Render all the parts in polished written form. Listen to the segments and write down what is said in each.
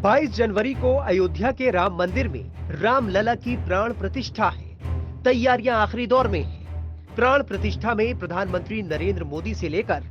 22 जनवरी को अयोध्या के राम मंदिर में रामलला की प्राण प्रतिष्ठा है। तैयारियां आखिरी दौर में हैं। प्राण प्रतिष्ठा में प्रधानमंत्री नरेंद्र मोदी से लेकर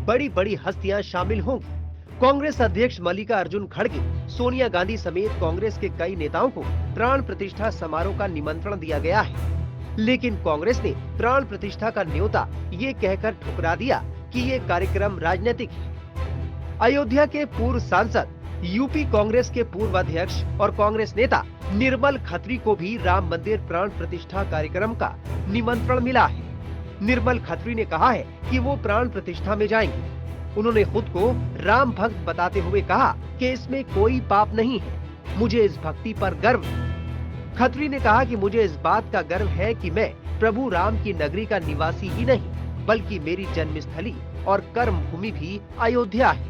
बड़ी बड़ी हस्तियां शामिल होंगी। कांग्रेस अध्यक्ष मल्लिकार्जुन खड़गे, सोनिया गांधी समेत कांग्रेस के कई नेताओं को प्राण प्रतिष्ठा समारोह का निमंत्रण दिया गया है, लेकिन कांग्रेस ने प्राण प्रतिष्ठा का न्योता ये कहकर ठुकरा दिया कि ये कार्यक्रम राजनीतिक है। अयोध्या के पूर्व सांसद, यूपी कांग्रेस के पूर्व अध्यक्ष और कांग्रेस नेता निर्मल खत्री को भी राम मंदिर प्राण प्रतिष्ठा कार्यक्रम का निमंत्रण मिला है। निर्मल खत्री ने कहा है कि वो प्राण प्रतिष्ठा में जाएंगे। उन्होंने खुद को राम भक्त बताते हुए कहा कि इसमें कोई पाप नहीं है, मुझे इस भक्ति पर गर्व है। खत्री ने कहा कि मुझे इस बात का गर्व है कि मैं प्रभु राम की नगरी का निवासी ही नहीं, बल्कि मेरी जन्मस्थली और कर्म भूमि भी अयोध्या है।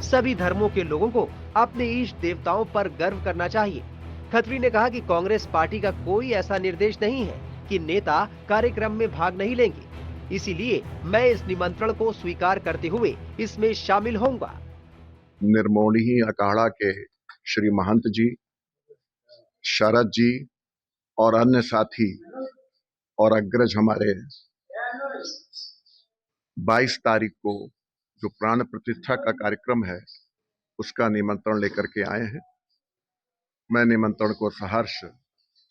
सभी धर्मों के लोगों को अपने इष्ट देवताओं पर गर्व करना चाहिए। खत्री ने कहा कि कांग्रेस पार्टी का कोई ऐसा निर्देश नहीं है कि नेता कार्यक्रम में भाग नहीं लेंगे, इसीलिए मैं इस निमंत्रण को स्वीकार करते हुए इसमें शामिल होऊंगा। निर्मोही अखाड़ा के श्री महंत जी, शरद जी और अन्य साथी और अग्रज हमारे 22 तारीख को जो प्राण प्रतिष्ठा का कार्यक्रम है उसका निमंत्रण लेकर के आए हैं। मैं निमंत्रण को सहर्ष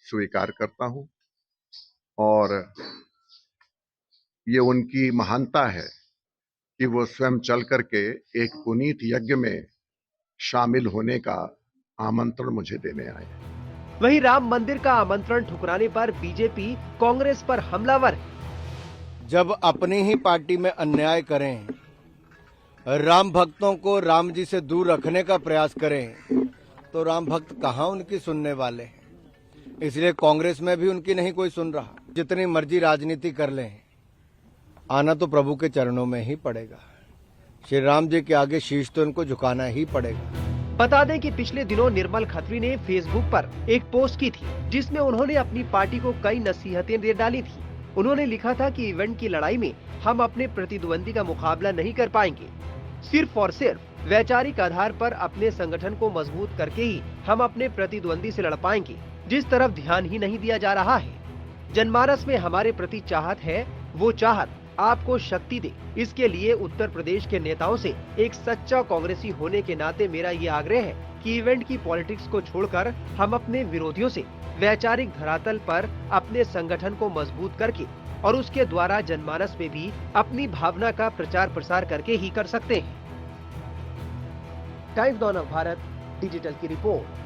स्वीकार करता हूं और ये उनकी महानता है कि वो स्वयं चल करके एक पुनीत यज्ञ में शामिल होने का आमंत्रण मुझे देने आए। वहीं राम मंदिर का आमंत्रण ठुकराने पर बीजेपी कांग्रेस पर हमलावर है। जब अपनी ही पार्टी में अन्याय करें, राम भक्तों को राम जी से दूर रखने का प्रयास करें, तो राम भक्त कहां उनकी सुनने वाले हैं। इसलिए कांग्रेस में भी उनकी नहीं कोई सुन रहा। जितनी मर्जी राजनीति कर लें, आना तो प्रभु के चरणों में ही पड़ेगा। श्री राम जी के आगे शीश तो उनको झुकाना ही पड़ेगा। बता दें कि पिछले दिनों निर्मल खत्री ने फेसबुक पर एक पोस्ट की थी, जिसमें उन्होंने अपनी पार्टी को कई नसीहतें दे डाली थी। उन्होंने लिखा था कि इवेंट की लड़ाई में हम अपने प्रतिद्वंदी का मुकाबला नहीं कर पाएंगे। सिर्फ और सिर्फ वैचारिक आधार पर अपने संगठन को मजबूत करके ही हम अपने प्रतिद्वंदी से लड़ पाएंगे, जिस तरफ ध्यान ही नहीं दिया जा रहा है। जनमानस में हमारे प्रति चाहत है, वो चाहत आपको शक्ति दे। इसके लिए उत्तर प्रदेश के नेताओं से एक सच्चा कांग्रेसी होने के नाते मेरा ये आग्रह है कि इवेंट की पॉलिटिक्स को छोड़कर हम अपने विरोधियों से वैचारिक धरातल पर अपने संगठन को मजबूत करके और उसके द्वारा जनमानस में भी अपनी भावना का प्रचार प्रसार करके ही कर सकते हैं। टाइम्स ऑफ भारत डिजिटल की रिपोर्ट।